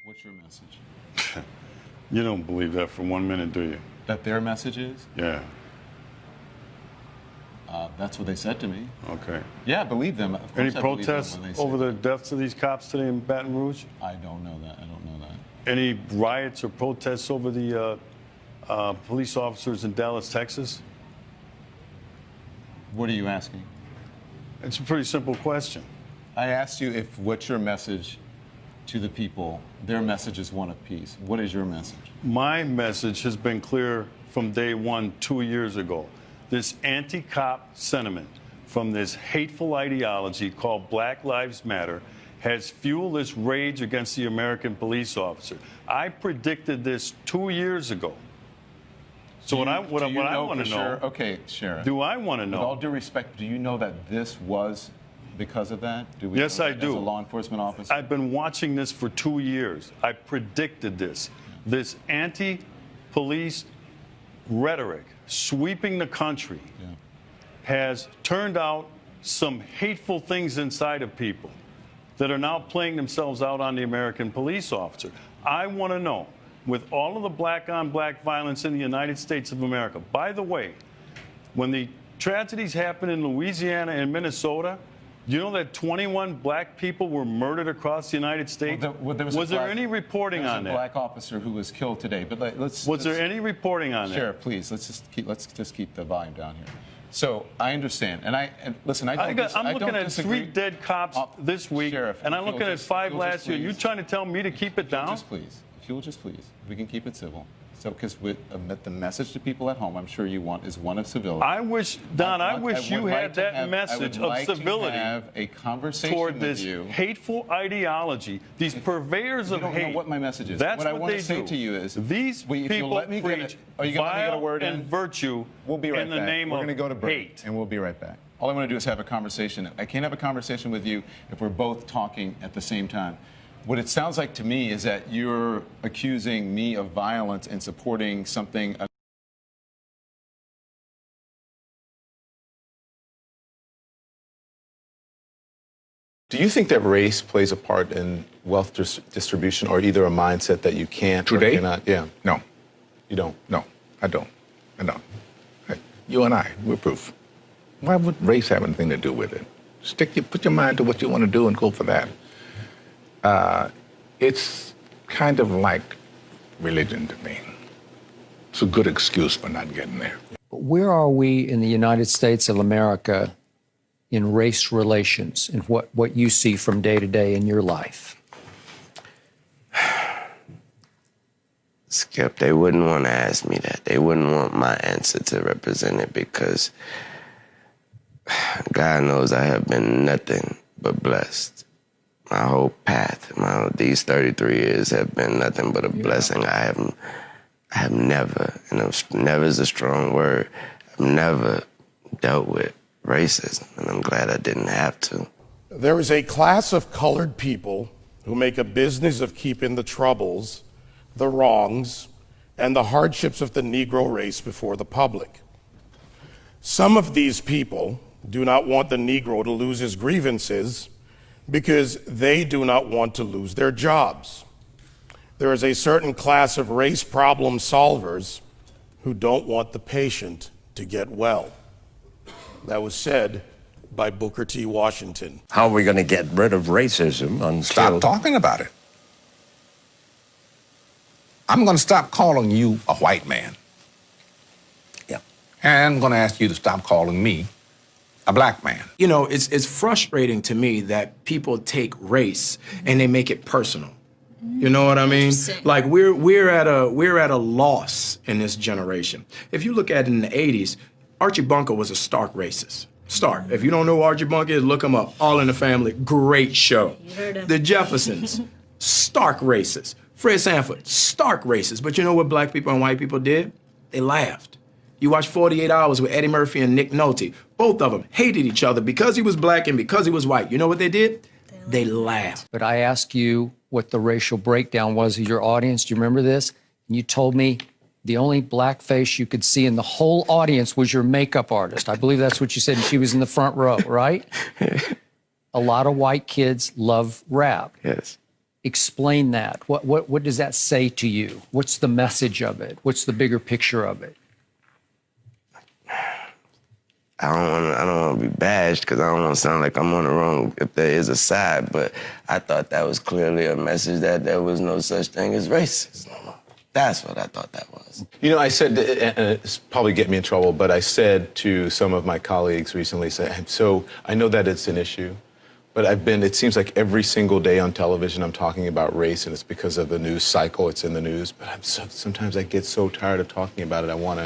What's your message? You don't believe that for 1 minute, do you? That their message is? Yeah. That's what they said to me. Okay. Yeah, I believe them. Of course Any I believe them protests when they say over that. the deaths of these cops today in Baton Rouge? I don't know that. I don't know that. Any riots or protests over the police officers in Dallas, Texas? What are you asking? It's a pretty simple question. I asked you if what's your message to the people. Their message is one of peace. What is your message? My message has been clear from day one 2 years ago. This anti-cop sentiment from this hateful ideology called Black Lives Matter has fueled this rage against the American police officer. I predicted this 2 years ago. So what I want to know, okay, Sheriff. do I want to know? With all due respect, do you know that this was because of that? Do we Yes, know I that do. As a law enforcement officer? I've been watching this for 2 years. I predicted this. This anti-police rhetoric sweeping the country has turned out some hateful things inside of people that are now playing themselves out on the American police officer. I want to know, with all of the black-on-black violence in the United States of America, by the way, when the tragedies happened in Louisiana and Minnesota, you know that 21 black people were murdered across the United States? Was there any reporting on that? There was a black officer who was killed today. But Was there any reporting on that? Sheriff, please, let's just keep the volume down here. So I understand, and listen, I'm looking at 3 dead cops this week, Sheriff, and I'm looking at 5 last year. You trying to tell me to keep it down? If you'll just please, we can keep it civil. So, because the message to people at home, I'm sure you want, is one of civility. I wish, Don, I wish you had that message of civility to have a conversation toward with this you. Hateful ideology, these purveyors of hate. You don't know what my message is. That's what I what want they to say do. to you is these people preach vile and virtue We'll be right in the back. name We're of going to go to break, hate. and we'll be right back. All I want to do is have a conversation. I can't have a conversation with you if we're both talking at the same time. What it sounds like to me is that you're accusing me of violence and supporting something. Do you think that race plays a part in wealth distribution, or either a mindset that you can't Today? or cannot? Yeah. No, You don't? no, I don't. I don't. Hey, you and I, we're proof. Why would race have anything to do with it? Put your mind to what you want to do and go for that. It's kind of like religion to me. It's a good excuse for not getting there. Where are we in the United States of America in race relations and what you see from day to day in your life? Skip, they wouldn't want to ask me that. They wouldn't want my answer to represent it because God knows I have been nothing but blessed. My whole path, these 33 years have been nothing but a blessing. I have never, and never is a strong word, I've never dealt with racism, and I'm glad I didn't have to. There is a class of colored people who make a business of keeping the troubles, the wrongs, and the hardships of the Negro race before the public. Some of these people do not want the Negro to lose his grievances because they do not want to lose their jobs. There is a certain class of race problem solvers who don't want the patient to get well. That was said by Booker T. Washington. How are we going to get rid of racism until... Stop talking about it. I'm going to stop calling you a white man. Yeah. And I'm going to ask you to stop calling me a black man. You know, it's frustrating to me that people take race and they make it personal. You know what I mean? Like we're at a loss in this generation. If you look at it in the 80s, Archie Bunker was a stark racist. Stark. If you don't know who Archie Bunker is, look him up. All in the Family, great show. The Jeffersons, stark racist. Fred Sanford, stark racist. But you know what black people and white people did? They laughed. You watch 48 Hours with Eddie Murphy and Nick Nolte. Both of them hated each other because he was black and because he was white. You know what they did? They laughed. But I asked you what the racial breakdown was of your audience. Do you remember this? And you told me the only black face you could see in the whole audience was your makeup artist. I believe that's what you said, and she was in the front row, right? A lot of white kids love rap. Yes. Explain that. What does that say to you? What's the message of it? What's the bigger picture of it? I don't want to be bashed because I don't want to sound like I'm on the wrong if there is a side, but I thought that was clearly a message that there was no such thing as racism. That's what I thought that was. You know, I said, and it's probably get me in trouble, but I said to some of my colleagues recently, so I know that it's an issue, but it seems like every single day on television I'm talking about race, and it's because of the news cycle, it's in the news, but sometimes I get so tired of talking about it, I want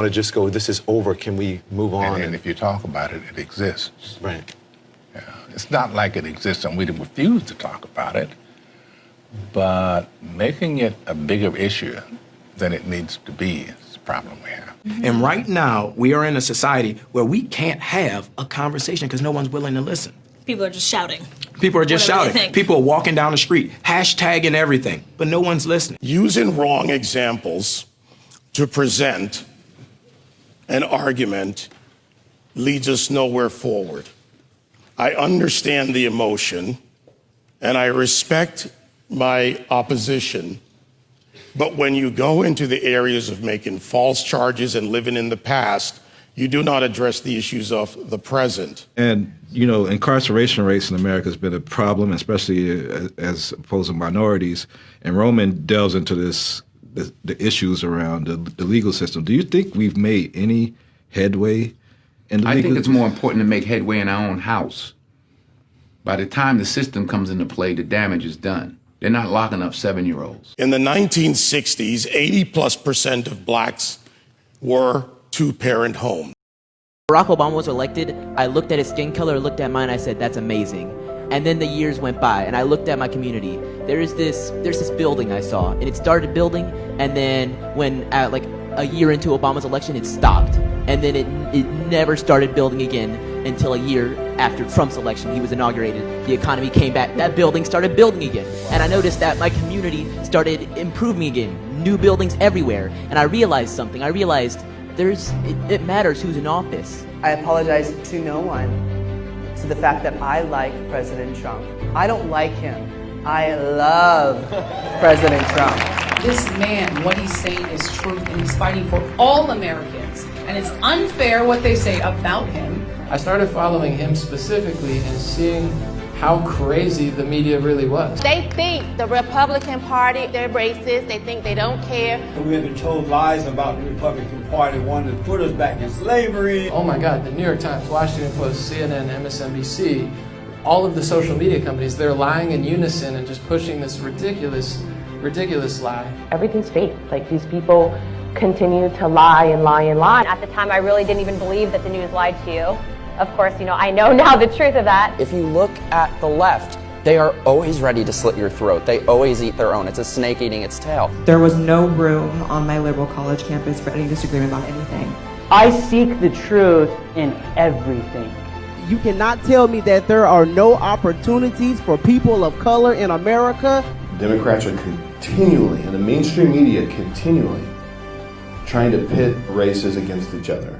to just go, this is over, can we move on? And if you talk about it, it exists. Right. Yeah. It's not like it exists and we refuse to talk about it, but making it a bigger issue than it needs to be is the problem we have. And right now, we are in a society where we can't have a conversation because no one's willing to listen. People are just shouting. People are just Whatever they shouting. think. People are walking down the street, hashtagging everything, but no one's listening. Using wrong examples to present an argument leads us nowhere forward. I understand the emotion and I respect my opposition, but when you go into the areas of making false charges and living in the past, you do not address the issues of the present. And, you know, incarceration rates in America has been a problem, especially as opposed to minorities. And Roman delves into the issues around the legal system. Do you think we've made any headway in the legal system? I think it's more important to make headway in our own house. By the time the system comes into play, the damage is done. They're not locking up 7-year-olds. In the 1960s, 80+% of blacks were two-parent homes. Barack Obama was elected, I looked at his skin color, looked at mine, I said, that's amazing. And then the years went by, and I looked at my community. There's this building I saw, and it started building, and then when, like a year into Obama's election, it stopped. And then it never started building again until a year after Trump's election. He was inaugurated, the economy came back, that building started building again. And I noticed that my community started improving again, new buildings everywhere. And I realized something, I realized it matters who's in office. I apologize to no one to the fact that I like President Trump. I don't like him. I love President Trump. This man, what he's saying is truth, and he's fighting for all Americans. And it's unfair what they say about him. I started following him specifically and seeing how crazy the media really was. They think the Republican Party, they're racist, they think they don't care. We have been told lies about the Republican Party wanting to put us back in slavery. Oh my God, the New York Times, Washington Post, CNN, MSNBC, all of the social media companies, they're lying in unison and just pushing this ridiculous lie. Everything's fake. Like, these people continue to lie and lie and lie. At the time, I really didn't even believe that the news lied to you. Of course, I know now the truth of that. If you look at the left, they are always ready to slit your throat. They always eat their own. It's a snake eating its tail. There was no room on my liberal college campus for any disagreement about anything. I seek the truth in everything. You cannot tell me that there are no opportunities for people of color in America. Democrats are continually, and the mainstream media continually, trying to pit races against each other.